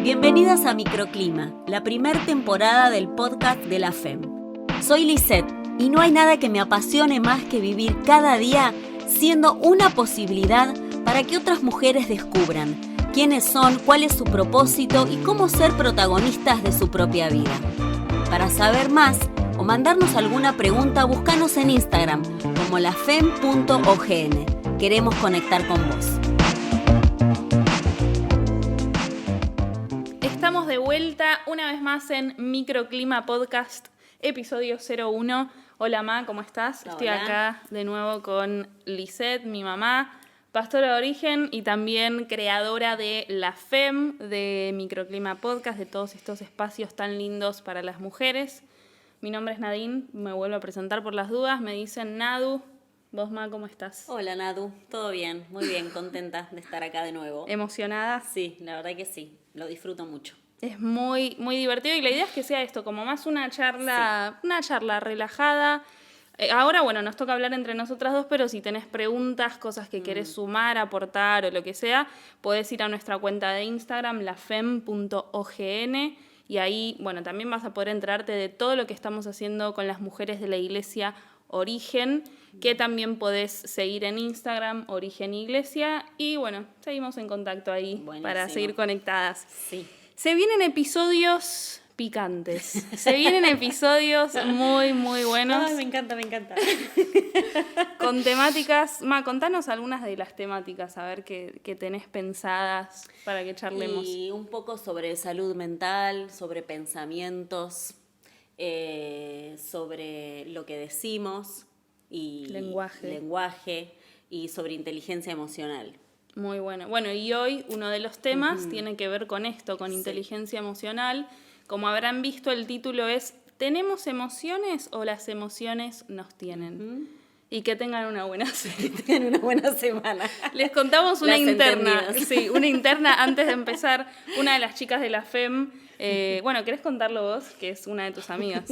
Bienvenidas a Microclima, la primer temporada del podcast de la FEM. Soy Lisette y no hay nada que me apasione más que vivir cada día siendo una posibilidad para que otras mujeres descubran quiénes son, cuál es su propósito y cómo ser protagonistas de su propia vida. Para saber más o mandarnos alguna pregunta, búscanos en Instagram como lafem.ogn. Queremos conectar con vos. Estamos de vuelta una vez más en Microclima Podcast, episodio 01. Hola, Ma, ¿cómo estás? Hola. Estoy acá de nuevo con Lisette, mi mamá, pastora de origen y también creadora de la FEM, de Microclima Podcast, de todos estos espacios tan lindos para las mujeres. Mi nombre es Nadine, me vuelvo a presentar por las dudas, me dicen Nadu. ¿Vos, Ma, cómo estás? Hola Nadu, todo bien, muy bien, contenta de estar acá de nuevo. ¿Emocionada? Sí, la verdad que sí, lo disfruto mucho. Es muy, muy divertido y la idea es que sea esto, como más una charla relajada. Ahora, bueno, nos toca hablar entre nosotras dos, pero si tenés preguntas, cosas que querés sumar, aportar o lo que sea, podés ir a nuestra cuenta de Instagram, lafem.ogn, y ahí, bueno, también vas a poder enterarte de todo lo que estamos haciendo con las mujeres de la Iglesia Origen, que también podés seguir en Instagram, Origen Iglesia, y bueno, seguimos en contacto ahí. Buenísimo. Para seguir conectadas. Sí. Se vienen episodios picantes, se vienen episodios muy, muy buenos. Ay, me encanta. Con temáticas, Ma, contanos algunas de las temáticas, a ver qué tenés pensadas para que charlemos. Y un poco sobre salud mental, sobre pensamientos, sobre lo que decimos y lenguaje y sobre inteligencia emocional. Muy bueno. Bueno, y hoy uno de los temas tiene que ver con esto, con inteligencia emocional. Como habrán visto, el título es ¿tenemos emociones o las emociones nos tienen? Y que tengan una buena semana. Les contamos una interna. Sí, una interna antes de empezar. Una de las chicas de la FEM. Bueno, ¿querés contarlo vos? Que es una de tus amigas.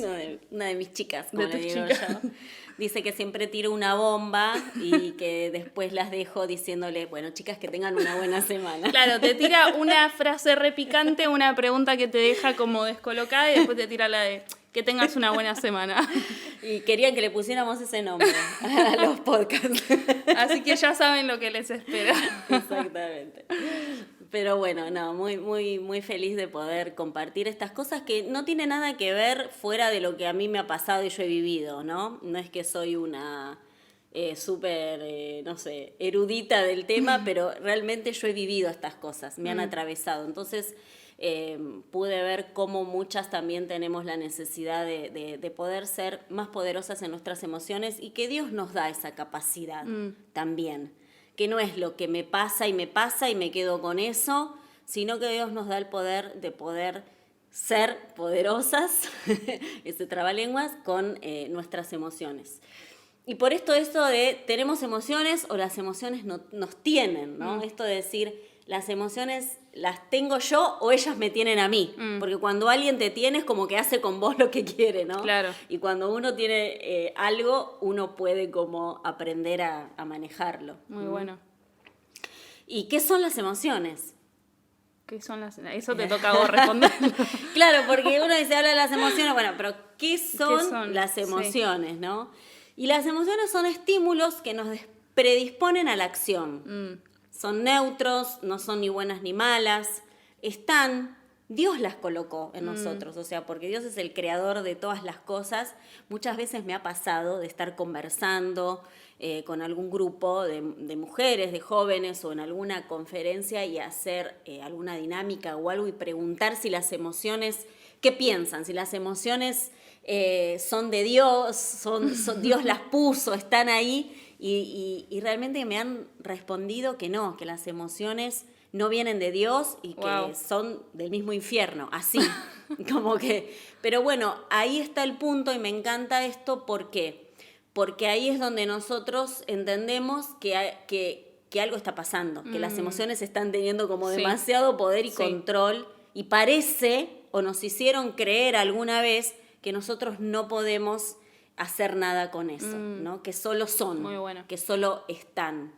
Una de mis chicas, como le digo yo. Dice que siempre tiro una bomba y que después las dejo diciéndole, bueno, chicas, que tengan una buena semana. Claro, te tira una frase repicante, una pregunta que te deja como descolocada y después te tira la de que tengas una buena semana. Y querían que le pusiéramos ese nombre a los podcasts. Así que ya saben lo que les espera. Exactamente. Pero bueno, no, muy feliz de poder compartir estas cosas que no tiene nada que ver fuera de lo que a mí me ha pasado y yo he vivido, ¿no? No es que soy una súper, no sé, erudita del tema, pero realmente yo he vivido estas cosas, me han atravesado. Entonces pude ver cómo muchas también tenemos la necesidad de poder ser más poderosas en nuestras emociones y que Dios nos da esa capacidad también. Que no es lo que me pasa y me quedo con eso, sino que Dios nos da el poder de poder ser poderosas, ese trabalenguas, con nuestras emociones. Y por esto de tenemos emociones o las emociones nos tienen, ¿no? Esto de decir, las emociones las tengo yo o ellas me tienen a mí. Porque cuando alguien te tiene es como que hace con vos lo que quiere, ¿no? Claro. Y cuando uno tiene algo, uno puede como aprender a manejarlo. Muy bueno. ¿Y qué son las emociones? ¿Qué son las emociones? Eso te toca a vos responder. Claro, porque uno dice, habla de las emociones, bueno, pero ¿qué son las emociones, no? Y las emociones son estímulos que nos predisponen a la acción. Son neutros, no son ni buenas ni malas, Dios las colocó en nosotros, o sea, porque Dios es el creador de todas las cosas. Muchas veces me ha pasado de estar conversando con algún grupo de mujeres, de jóvenes o en alguna conferencia y hacer alguna dinámica o algo y preguntar si las emociones, ¿qué piensan? Si las emociones son de Dios, son Dios las puso, están ahí y realmente me han respondido que no, que las emociones no vienen de Dios y que son del mismo infierno, así, como que... Pero bueno, ahí está el punto y me encanta esto, ¿por qué? Porque ahí es donde nosotros entendemos que algo está pasando, que las emociones están teniendo como demasiado poder y control y parece, o nos hicieron creer alguna vez, que nosotros no podemos hacer nada con eso, ¿no? Que solo son, que solo están.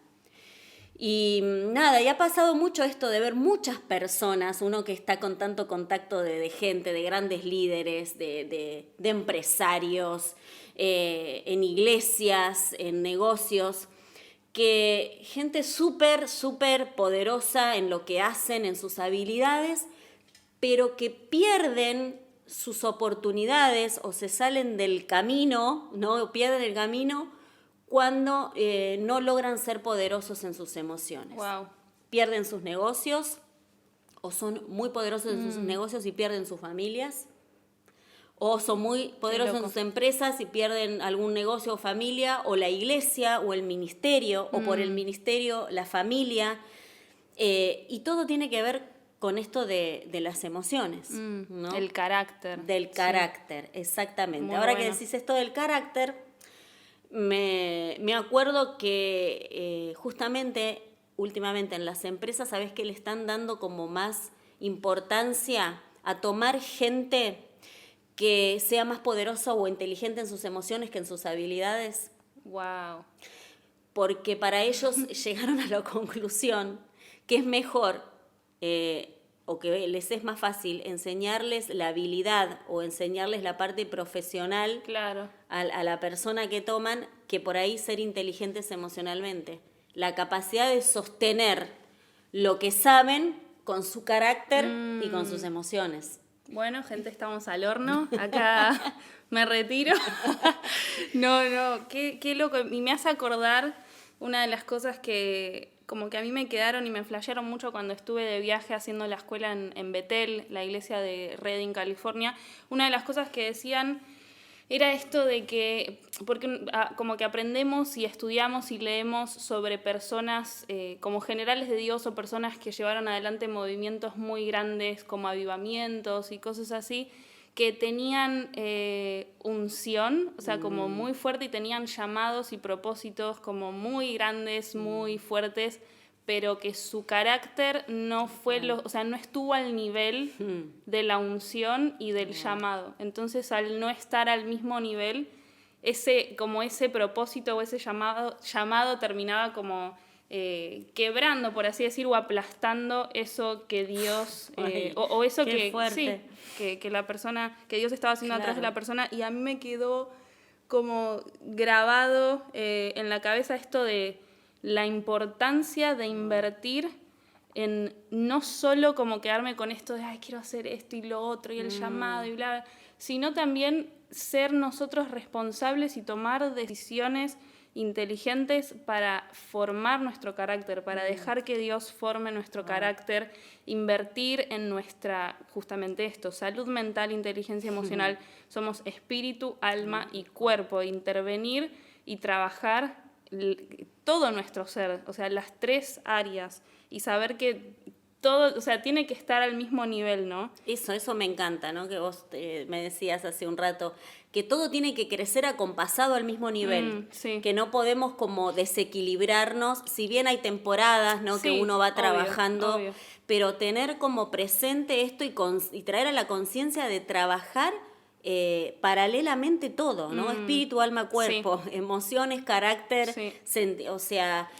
Y nada, y ha pasado mucho esto de ver muchas personas, uno que está con tanto contacto de gente, de grandes líderes, de empresarios, en iglesias, en negocios, que gente súper, súper poderosa en lo que hacen, en sus habilidades, pero que pierden sus oportunidades o se salen del camino, ¿no? O pierden el camino cuando no logran ser poderosos en sus emociones. Wow. Pierden sus negocios o son muy poderosos en sus negocios y pierden sus familias. O son muy poderosos en sus empresas y pierden algún negocio o familia, o la iglesia o el ministerio, o por el ministerio la familia. Y todo tiene que ver con esto de las emociones, ¿no? El carácter. Del carácter, exactamente. Muy Ahora bueno. que decís esto del carácter, me acuerdo que justamente últimamente en las empresas, ¿sabés que le están dando como más importancia a tomar gente que sea más poderosa o inteligente en sus emociones que en sus habilidades? Wow. Porque para ellos llegaron a la conclusión que es mejor o que les es más fácil enseñarles la habilidad o enseñarles la parte profesional Claro. a la persona que toman que por ahí ser inteligentes emocionalmente. La capacidad de sostener lo que saben con su carácter y con sus emociones. Bueno, gente, estamos al horno. Acá me retiro. No, qué loco. Y me hace acordar una de las cosas que como que a mí me quedaron y me flashearon mucho cuando estuve de viaje haciendo la escuela en Bethel, la iglesia de Redding, California. Una de las cosas que decían era esto de que, porque como que aprendemos y estudiamos y leemos sobre personas como generales de Dios o personas que llevaron adelante movimientos muy grandes como avivamientos y cosas así, que tenían unción, o sea, como muy fuerte y tenían llamados y propósitos como muy grandes, muy fuertes, pero que su carácter no fue o sea, no estuvo al nivel de la unción y del llamado. Entonces, al no estar al mismo nivel, ese propósito o ese llamado terminaba como quebrando, por así decir, o aplastando eso que Dios o eso qué fuerte. Sí, que la persona, que Dios estaba haciendo atrás de Claro. la persona. Y a mí me quedó como grabado en la cabeza esto de la importancia de invertir en no solo como quedarme con esto de ay, quiero hacer esto y lo otro y el llamado y bla, bla, sino también ser nosotros responsables y tomar decisiones inteligentes para formar nuestro carácter, para dejar que Dios forme nuestro carácter, invertir en nuestra, justamente esto, salud mental, inteligencia emocional. Somos espíritu, alma y cuerpo, intervenir y trabajar todo nuestro ser, o sea, las tres áreas, y saber que todo, o sea, tiene que estar al mismo nivel, ¿no? Eso me encanta, ¿no? Que vos me decías hace un rato, que todo tiene que crecer acompasado al mismo nivel, Sí. que no podemos como desequilibrarnos, si bien hay temporadas, ¿no? Sí, que uno va obvio, trabajando, obvio. pero tener como presente esto y traer a la conciencia de trabajar paralelamente todo, ¿no? Espíritu, alma, cuerpo, emociones, carácter, o sea,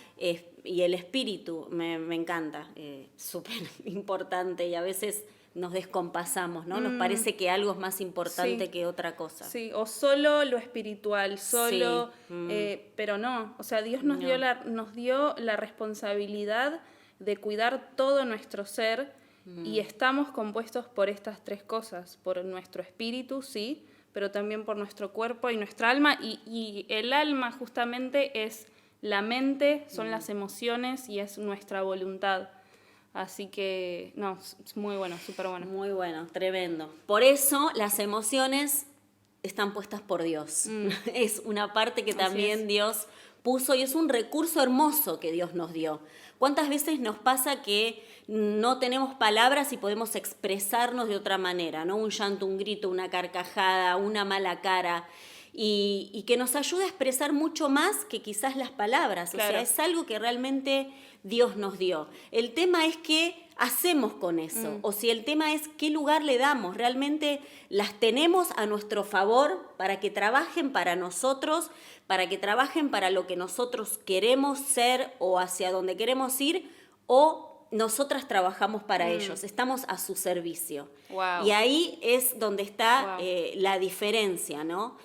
y el espíritu me encanta, súper importante y a veces nos descompasamos, ¿no? Nos parece que algo es más importante que otra cosa. Sí, o solo lo espiritual, solo, pero no, o sea, Dios nos dio la responsabilidad de cuidar todo nuestro ser. Y estamos compuestos por estas tres cosas, por nuestro espíritu, sí, pero también por nuestro cuerpo y nuestra alma. Y el alma justamente es la mente, son las emociones y es nuestra voluntad. Así que, no, es muy bueno, súper bueno. Muy bueno, tremendo. Por eso las emociones están puestas por Dios. Es una parte que también Dios puso y es un recurso hermoso que Dios nos dio. ¿Cuántas veces nos pasa que no tenemos palabras y podemos expresarnos de otra manera, ¿no? Un llanto, un grito, una carcajada, una mala cara, y que nos ayuda a expresar mucho más que quizás las palabras. Claro. O sea, es algo que realmente Dios nos dio. El tema es que hacemos con eso, o si el tema es qué lugar le damos, realmente las tenemos a nuestro favor para que trabajen para nosotros, para que trabajen para lo que nosotros queremos ser o hacia donde queremos ir, o nosotras trabajamos para ellos, estamos a su servicio. Wow. Y ahí es donde está Wow. La diferencia, ¿no?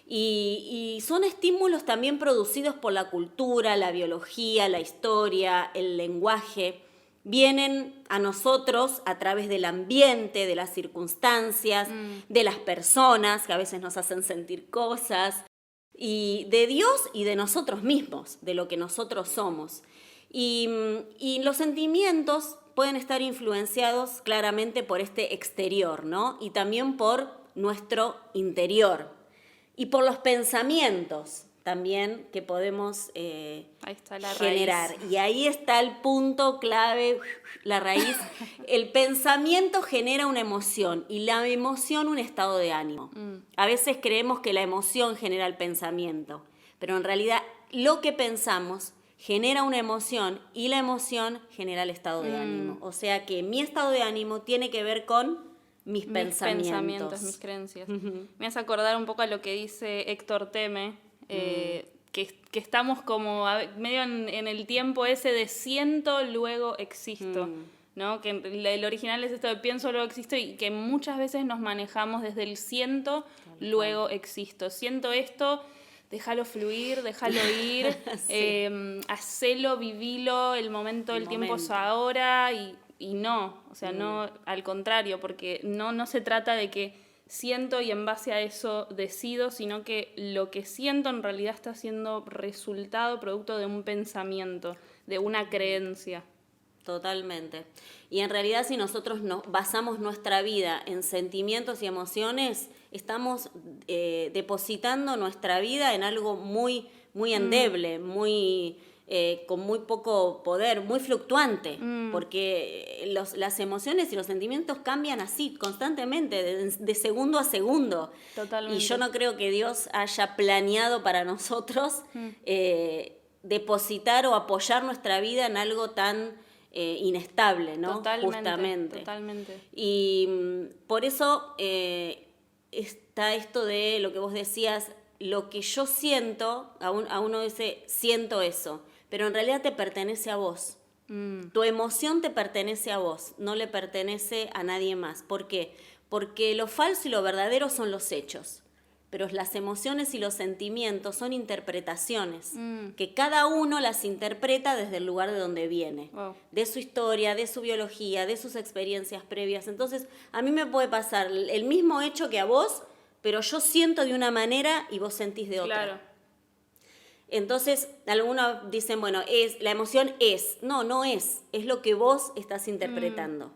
Y son estímulos también producidos por la cultura, la biología, la historia, el lenguaje. Vienen a nosotros a través del ambiente, de las circunstancias, de las personas que a veces nos hacen sentir cosas, y de Dios y de nosotros mismos, de lo que nosotros somos. Y los sentimientos pueden estar influenciados claramente por este exterior, ¿no? Y también por nuestro interior. Y por los pensamientos también que podemos Ahí está la generar. raíz. Y ahí está el punto clave, la raíz. El pensamiento genera una emoción y la emoción un estado de ánimo. A veces creemos que la emoción genera el pensamiento, pero en realidad lo que pensamos genera una emoción y la emoción genera el estado de ánimo. O sea que mi estado de ánimo tiene que ver con mis pensamientos, mis creencias. Me hace acordar un poco a lo que dice Héctor Teme, que estamos como medio en el tiempo ese de siento, luego existo, ¿no? Que el original es esto de pienso, luego existo, y que muchas veces nos manejamos desde el siento, luego existo. Siento esto, déjalo fluir, déjalo ir, hacelo, vivilo, el momento, el tiempo es ahora, y no, o sea, no, al contrario, porque no se trata de que siento y en base a eso decido, sino que lo que siento en realidad está siendo resultado, producto de un pensamiento, de una creencia. Totalmente. Y en realidad si nosotros basamos nuestra vida en sentimientos y emociones, estamos depositando nuestra vida en algo muy, muy endeble, muy... con muy poco poder, muy fluctuante, porque las emociones y los sentimientos cambian así constantemente, de segundo a segundo. Totalmente. Y yo no creo que Dios haya planeado para nosotros depositar o apoyar nuestra vida en algo tan inestable, ¿no? Justamente. Totalmente. Y por eso está esto de lo que vos decías, lo que yo siento, a uno dice, siento eso, pero en realidad te pertenece a vos. Tu emoción te pertenece a vos, no le pertenece a nadie más. ¿Por qué? Porque lo falso y lo verdadero son los hechos, pero las emociones y los sentimientos son interpretaciones, que cada uno las interpreta desde el lugar de donde viene, de su historia, de su biología, de sus experiencias previas. Entonces, a mí me puede pasar el mismo hecho que a vos, pero yo siento de una manera y vos sentís de otra. Claro. Entonces, algunos dicen, bueno, la emoción es. No es lo que vos estás interpretando.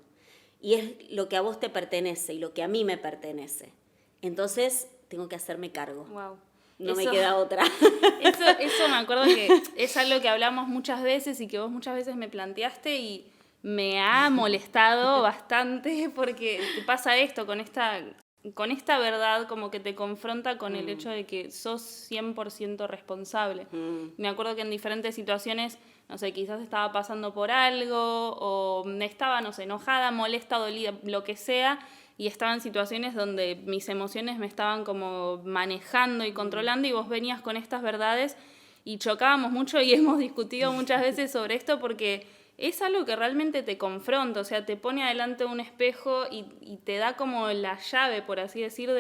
Y es lo que a vos te pertenece y lo que a mí me pertenece. Entonces, tengo que hacerme cargo. Wow. No me queda otra. Eso me acuerdo que es algo que hablamos muchas veces y que vos muchas veces me planteaste y me ha molestado bastante porque te pasa esto con esta verdad, como que te confronta con el hecho de que sos 100% responsable. Me acuerdo que en diferentes situaciones, no sé, quizás estaba pasando por algo o estaba, no sé, enojada, molesta, dolida, lo que sea, y estaba en situaciones donde mis emociones me estaban como manejando y controlando y vos venías con estas verdades y chocábamos mucho y hemos discutido muchas veces sobre esto porque es algo que realmente te confronta, o sea, te pone adelante un espejo y te da como la llave, por así decir,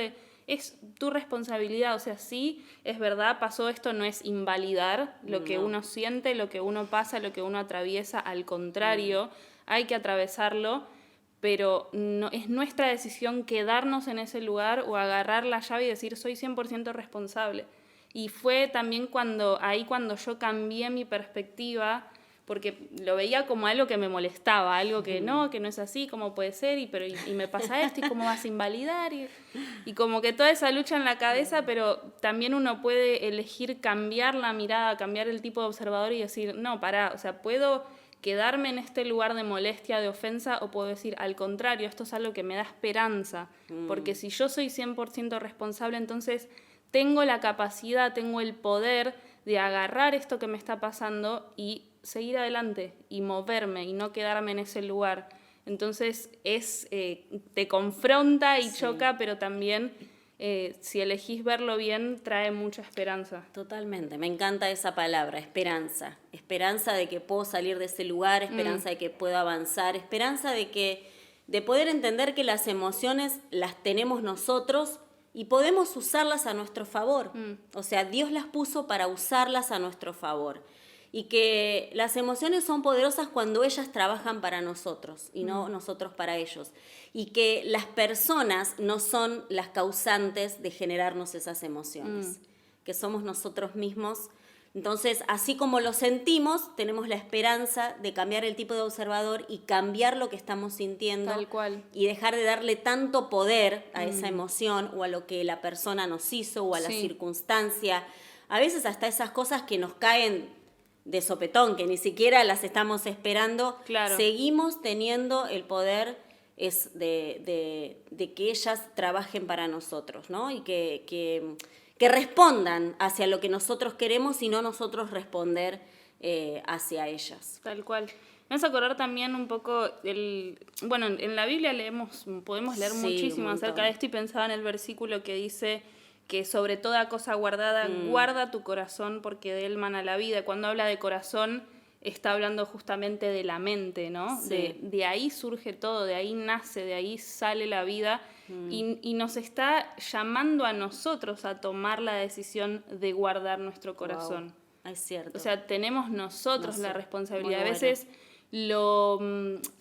es tu responsabilidad, o sea, sí, es verdad, pasó esto, no es invalidar lo que uno siente, lo que uno pasa, lo que uno atraviesa, al contrario, hay que atravesarlo, pero no, es nuestra decisión quedarnos en ese lugar o agarrar la llave y decir, soy 100% responsable. Y fue también cuando yo cambié mi perspectiva, porque lo veía como algo que me molestaba, algo que no es así, ¿cómo puede ser? Y me pasa esto, ¿y cómo vas a invalidar? Y como que toda esa lucha en la cabeza, pero también uno puede elegir cambiar la mirada, cambiar el tipo de observador y decir, no, pará, o sea, puedo quedarme en este lugar de molestia, de ofensa, o puedo decir, al contrario, esto es algo que me da esperanza, porque si yo soy 100% responsable, entonces tengo la capacidad, tengo el poder de agarrar esto que me está pasando y seguir adelante y moverme y no quedarme en ese lugar. Entonces te confronta y choca, pero también si elegís verlo bien, trae mucha esperanza. Totalmente, me encanta esa palabra, esperanza. Esperanza de que puedo salir de ese lugar, esperanza de que puedo avanzar, esperanza de poder entender que las emociones las tenemos nosotros y podemos usarlas a nuestro favor. O sea, Dios las puso para usarlas a nuestro favor. Y que las emociones son poderosas cuando ellas trabajan para nosotros y no nosotros para ellos. Y que las personas no son las causantes de generarnos esas emociones, que somos nosotros mismos. Entonces, así como lo sentimos, tenemos la esperanza de cambiar el tipo de observador y cambiar lo que estamos sintiendo. Tal cual. Y dejar de darle tanto poder a esa emoción o a lo que la persona nos hizo o a la circunstancia. A veces hasta esas cosas que nos caen de sopetón, que ni siquiera las estamos esperando, seguimos teniendo el poder de que ellas trabajen para nosotros, ¿no? Y que respondan hacia lo que nosotros queremos y no nosotros responder hacia ellas. Tal cual. Me vas a acordar también un poco, bueno, en la Biblia podemos leer muchísimo acerca de esto y pensaba en el versículo que dice que sobre toda cosa guardada, guarda tu corazón porque de él mana la vida. Cuando habla de corazón, está hablando justamente de la mente, ¿no? Sí. De ahí surge todo, de ahí nace, de ahí sale la vida y nos está llamando a nosotros a tomar la decisión de guardar nuestro corazón. Wow. Es cierto. O sea, tenemos nosotros la responsabilidad. Muy A veces lo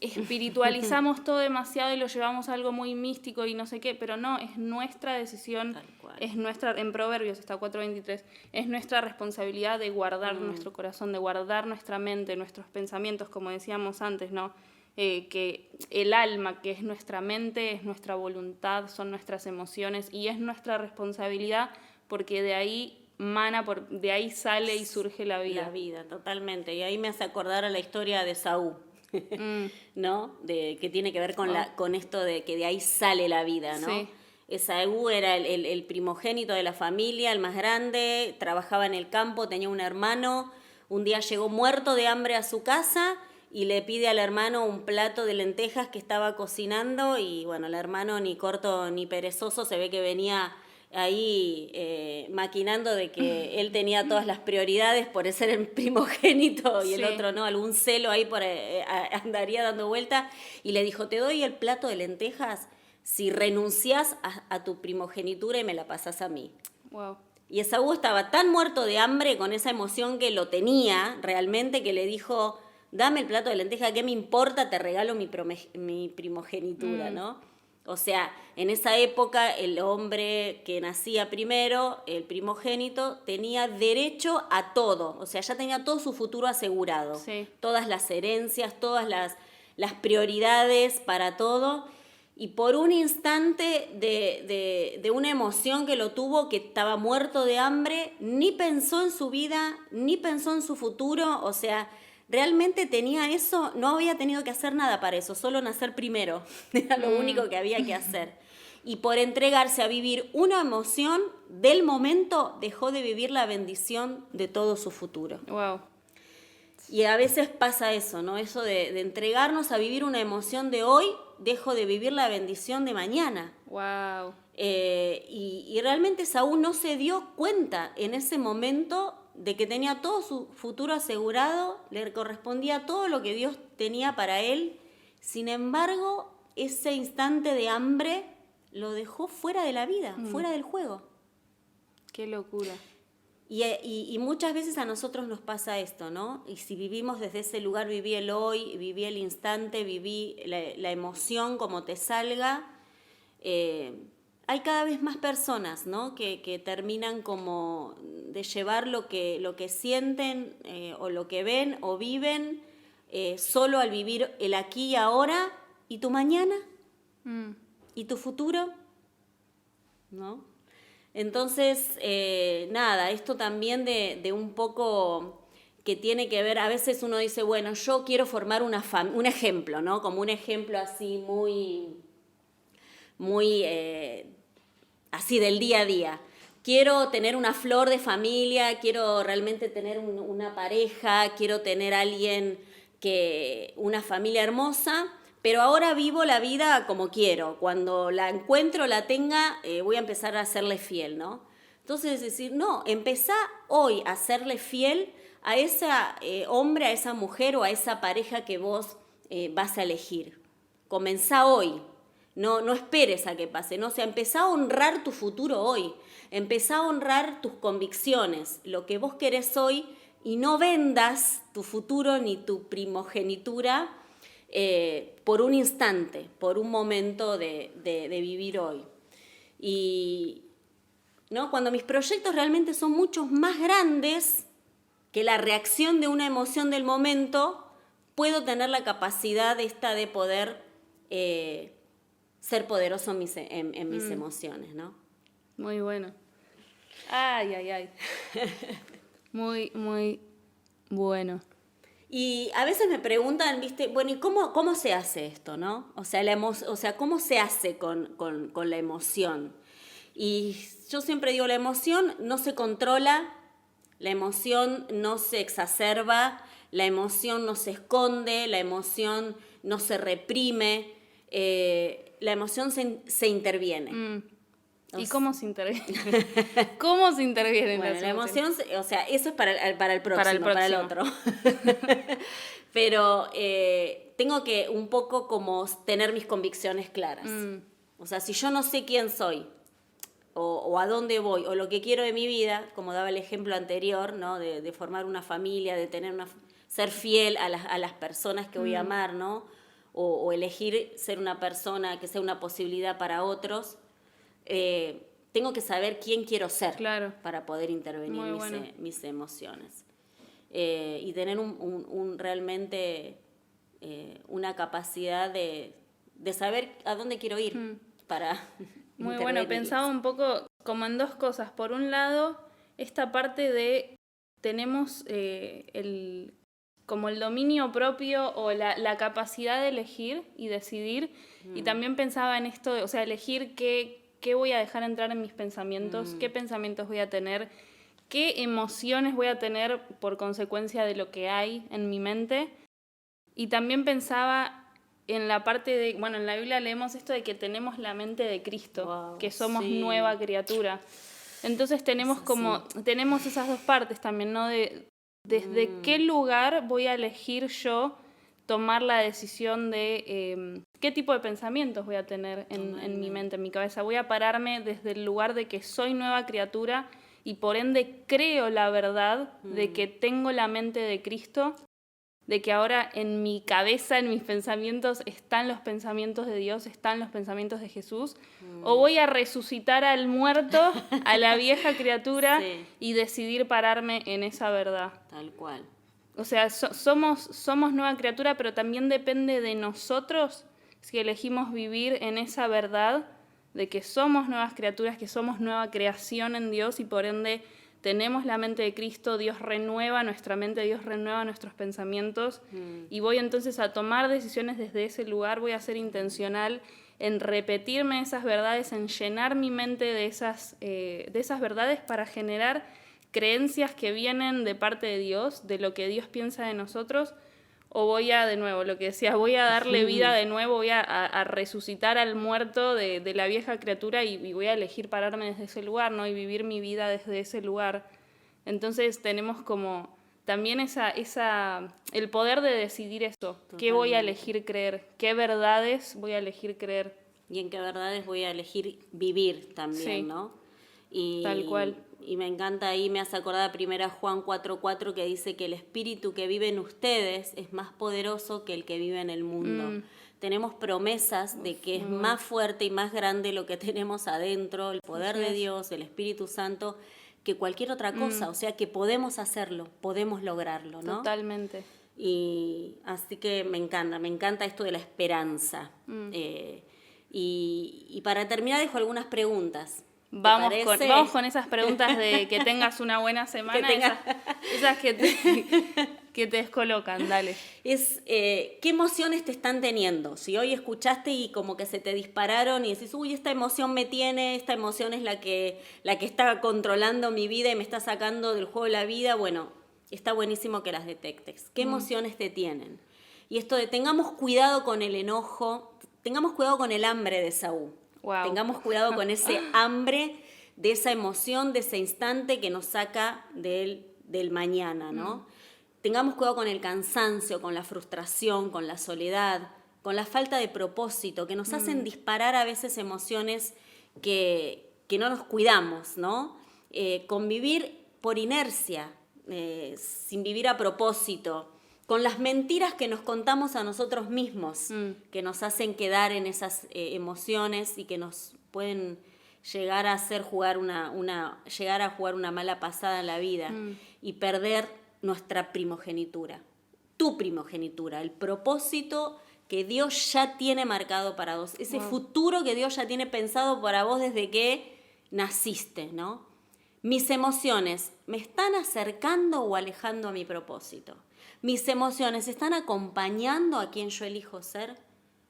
espiritualizamos todo demasiado y lo llevamos a algo muy místico y no sé qué, pero no, es nuestra decisión, es nuestra, en Proverbios está 4:23, es nuestra responsabilidad de guardar nuestro corazón, de guardar nuestra mente, nuestros pensamientos, como decíamos antes, ¿no? Que el alma, que es nuestra mente, es nuestra voluntad, son nuestras emociones y es nuestra responsabilidad porque de ahí de ahí sale y surge la vida. La vida, totalmente. Y ahí me hace acordar a la historia de Saúl, ¿no? Que tiene que ver con esto de que de ahí sale la vida, ¿no? Sí. Esaú era el primogénito de la familia, el más grande, trabajaba en el campo, tenía un hermano. Un día llegó muerto de hambre a su casa y le pide al hermano un plato de lentejas que estaba cocinando y bueno, el hermano ni corto ni perezoso se ve que venía ahí maquinando de que él tenía todas las prioridades por ser el primogénito y el otro no, algún celo ahí andaría dando vuelta y le dijo, te doy el plato de lentejas si renuncias a tu primogenitura y me la pasas a mí. Wow. Y Esaú estaba tan muerto de hambre con esa emoción que lo tenía realmente que le dijo, dame el plato de lentejas, ¿qué me importa? Te regalo mi primogenitura, ¿no? O sea, en esa época el hombre que nacía primero, el primogénito, tenía derecho a todo. O sea, ya tenía todo su futuro asegurado. Sí. Todas las herencias, todas las prioridades para todo. Y por un instante de una emoción que lo tuvo, que estaba muerto de hambre, ni pensó en su vida, ni pensó en su futuro. O sea, realmente tenía eso, no había tenido que hacer nada para eso, solo nacer primero, era lo único que había que hacer. Y por entregarse a vivir una emoción del momento, dejó de vivir la bendición de todo su futuro. Wow. Y a veces pasa eso, ¿no? Eso de entregarnos a vivir una emoción de hoy, dejo de vivir la bendición de mañana. Wow. Y realmente Saúl no se dio cuenta en ese momento de que tenía todo su futuro asegurado, le correspondía todo lo que Dios tenía para él. Sin embargo, ese instante de hambre lo dejó fuera de la vida, fuera del juego. Qué locura. Y muchas veces a nosotros nos pasa esto, ¿no? Y si vivimos desde ese lugar, viví el hoy, viví el instante, viví la emoción como te salga, hay cada vez más personas, ¿no? que terminan como de llevar lo que sienten o lo que ven o viven solo al vivir el aquí y ahora y tu mañana y tu futuro, ¿no? Entonces, nada, esto también de un poco que tiene que ver, a veces uno dice, bueno, yo quiero formar un ejemplo, ¿no? Como un ejemplo así muy así del día a día. Quiero tener una flor de familia, quiero realmente tener una pareja, quiero tener una familia hermosa, pero ahora vivo la vida como quiero. Cuando la encuentro, la tenga, voy a empezar a serle fiel, ¿no? Entonces es decir, no, empezá hoy a serle fiel a ese hombre, a esa mujer o a esa pareja que vos vas a elegir. Comenzá hoy. No esperes a que pase, ¿no? O sea, empezá a honrar tu futuro hoy, empezá a honrar tus convicciones, lo que vos querés hoy, y no vendas tu futuro ni tu primogenitura por un instante, por un momento de vivir hoy. Y ¿no? Cuando mis proyectos realmente son mucho más grandes que la reacción de una emoción del momento, puedo tener la capacidad de poder ser poderoso en mis emociones, ¿no? Muy bueno. Ay, ay, ay. Muy, muy bueno. Y a veces me preguntan, ¿viste? Bueno, ¿y cómo se hace esto, no? O sea, ¿cómo se hace con la emoción? Y yo siempre digo, la emoción no se controla, la emoción no se exacerba, la emoción no se esconde, la emoción no se reprime, la emoción se interviene. ¿Y cómo se interviene? ¿Cómo se interviene en la emoción? O sea, eso es para el próximo, para el otro. Pero tengo que un poco como tener mis convicciones claras. O sea, si yo no sé quién soy, o a dónde voy, o lo que quiero de mi vida, como daba el ejemplo anterior, ¿no? De formar una familia, de ser fiel a las personas que voy a amar, ¿no? O elegir ser una persona que sea una posibilidad para otros, tengo que saber quién quiero ser, claro, para poder intervenir mis emociones. Y tener realmente una capacidad de saber a dónde quiero ir para... Muy bueno, pensaba un poco como en dos cosas. Por un lado, esta parte de tenemos como el dominio propio o la capacidad de elegir y decidir. Y también pensaba en esto, o sea, elegir qué voy a dejar entrar en mis pensamientos, qué pensamientos voy a tener, qué emociones voy a tener por consecuencia de lo que hay en mi mente. Y también pensaba en la parte de, bueno, en la Biblia leemos esto de que tenemos la mente de Cristo, que somos nueva criatura. Entonces tenemos tenemos esas dos partes también, ¿no? Desde qué lugar voy a elegir yo tomar la decisión de qué tipo de pensamientos voy a tener en mi mente, en mi cabeza. Voy a pararme desde el lugar de que soy nueva criatura y por ende creo la verdad de que tengo la mente de Cristo, de que ahora en mi cabeza, en mis pensamientos, están los pensamientos de Dios, están los pensamientos de Jesús, o voy a resucitar al muerto, a la vieja criatura, y decidir pararme en esa verdad. Tal cual. O sea, somos nueva criatura, pero también depende de nosotros si elegimos vivir en esa verdad de que somos nuevas criaturas, que somos nueva creación en Dios y por ende tenemos la mente de Cristo, Dios renueva nuestra mente, Dios renueva nuestros pensamientos y voy entonces a tomar decisiones desde ese lugar, voy a ser intencional en repetirme esas verdades, en llenar mi mente de esas verdades para generar creencias que vienen de parte de Dios, de lo que Dios piensa de nosotros, o voy a, de nuevo, lo que decías, voy a darle vida de nuevo, voy a resucitar al muerto de la vieja criatura y voy a elegir pararme desde ese lugar, ¿no? Y vivir mi vida desde ese lugar. Entonces tenemos como también el poder de decidir eso. Totalmente. ¿Qué voy a elegir creer? ¿Qué verdades voy a elegir creer? Y en qué verdades voy a elegir vivir también, ¿no? Tal cual. Y me encanta ahí, me hace acordar de 1 Juan 4:4 que dice que el espíritu que vive en ustedes es más poderoso que el que vive en el mundo. Tenemos promesas de que es más fuerte y más grande lo que tenemos adentro, el poder de Dios, el Espíritu Santo, que cualquier otra cosa. O sea que podemos hacerlo, podemos lograrlo, ¿no? Totalmente. Y así que me encanta esto de la esperanza. Y para terminar dejo algunas preguntas. Vamos con esas preguntas de que tengas una buena semana, esas que te descolocan, dale. ¿Qué emociones te están teniendo? Si hoy escuchaste y como que se te dispararon y decís, uy, esta emoción me tiene, esta emoción es la que está controlando mi vida y me está sacando del juego de la vida, bueno, está buenísimo que las detectes. ¿Qué emociones te tienen? Y esto de tengamos cuidado con el enojo, tengamos cuidado con el hambre de Esaú. Wow. Tengamos cuidado con ese hambre de esa emoción, de ese instante que nos saca del mañana, ¿no? Tengamos cuidado con el cansancio, con la frustración, con la soledad, con la falta de propósito, que nos hacen disparar a veces emociones que no nos cuidamos, ¿no? Convivir por inercia, sin vivir a propósito, con las mentiras que nos contamos a nosotros mismos, que nos hacen quedar en esas emociones y que nos pueden llegar a hacer llegar a jugar una mala pasada en la vida y perder nuestra primogenitura, tu primogenitura, el propósito que Dios ya tiene marcado para vos, ese futuro que Dios ya tiene pensado para vos desde que naciste, ¿no? Mis emociones, ¿me están acercando o alejando a mi propósito? ¿Mis emociones están acompañando a quien yo elijo ser?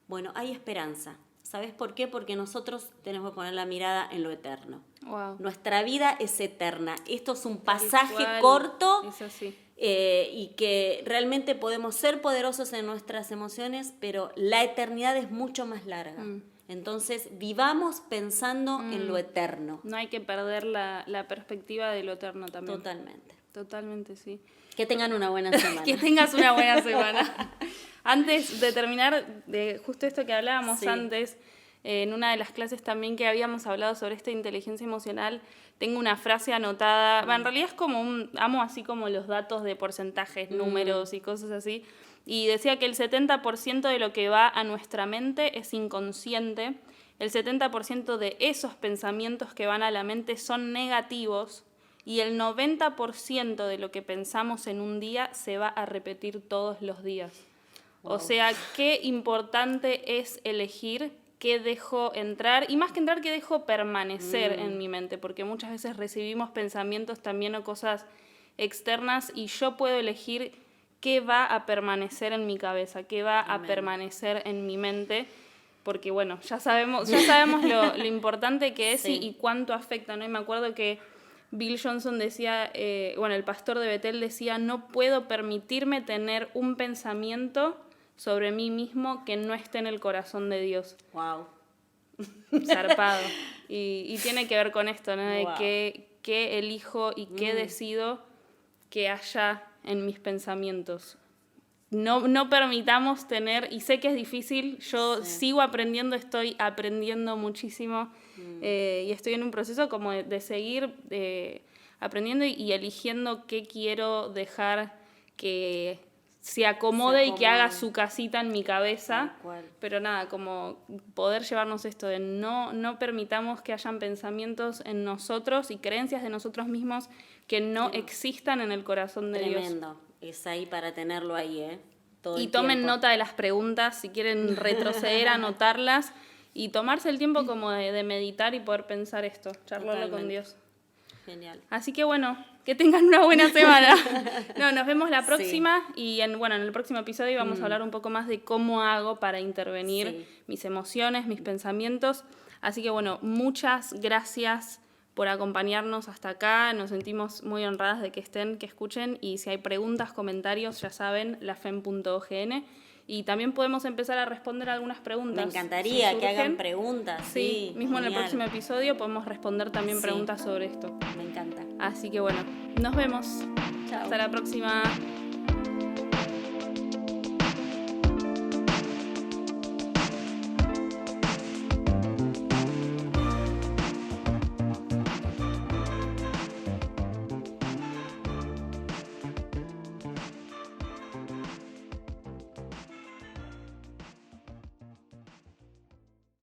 Bueno, hay esperanza. ¿Sabes por qué? Porque nosotros tenemos que poner la mirada en lo eterno. Wow. Nuestra vida es eterna. Esto es un pasaje corto. Es así. Y que realmente podemos ser poderosos en nuestras emociones, pero la eternidad es mucho más larga. Entonces, vivamos pensando en lo eterno. No hay que perder la perspectiva de lo eterno también. Totalmente. Totalmente, sí. Que tengan una buena semana. Que tengas una buena semana. Antes de terminar, de justo esto que hablábamos antes, en una de las clases también que habíamos hablado sobre esta inteligencia emocional, tengo una frase anotada. En realidad es como amo así como los datos de porcentajes, números y cosas así. Y decía que el 70% de lo que va a nuestra mente es inconsciente. El 70% de esos pensamientos que van a la mente son negativos. Y el 90% de lo que pensamos en un día se va a repetir todos los días. Wow. O sea, qué importante es elegir qué dejo entrar, y más que entrar, qué dejo permanecer en mi mente, porque muchas veces recibimos pensamientos también o cosas externas, y yo puedo elegir qué va a permanecer en mi cabeza, qué va a permanecer en mi mente, porque bueno, ya sabemos lo importante que es y cuánto afecta, ¿no? Y me acuerdo que Bill Johnson decía, el pastor de Bethel decía, no puedo permitirme tener un pensamiento sobre mí mismo que no esté en el corazón de Dios. Wow. Zarpado. Y tiene que ver con esto, ¿no? De qué elijo y qué decido que haya en mis pensamientos. No permitamos tener, y sé que es difícil, yo sigo aprendiendo, estoy aprendiendo muchísimo y estoy en un proceso como de seguir aprendiendo y eligiendo qué quiero dejar que se acomode y que haga su casita en mi cabeza, pero nada, como poder llevarnos esto de no permitamos que hayan pensamientos en nosotros y creencias de nosotros mismos que no existan en el corazón de Dios. Tremendo, es ahí para tenerlo ahí, todo y el tomen tiempo. nota de las preguntas, si quieren retroceder, anotarlas y tomarse el tiempo como de meditar y poder pensar esto, charlarlo con Dios. Genial. Así que bueno, que tengan una buena semana. Nos vemos la próxima y en el próximo episodio vamos a hablar un poco más de cómo hago para intervenir mis emociones, mis pensamientos. Así que bueno, muchas gracias por acompañarnos hasta acá. Nos sentimos muy honradas de que escuchen, y si hay preguntas, comentarios, ya saben, lafem.ogn. Y también podemos empezar a responder algunas preguntas. Me encantaría que hagan preguntas. Sí, mismo genial. En el próximo episodio podemos responder también preguntas sobre esto. Me encanta. Así que bueno, nos vemos. Chao. Hasta la próxima.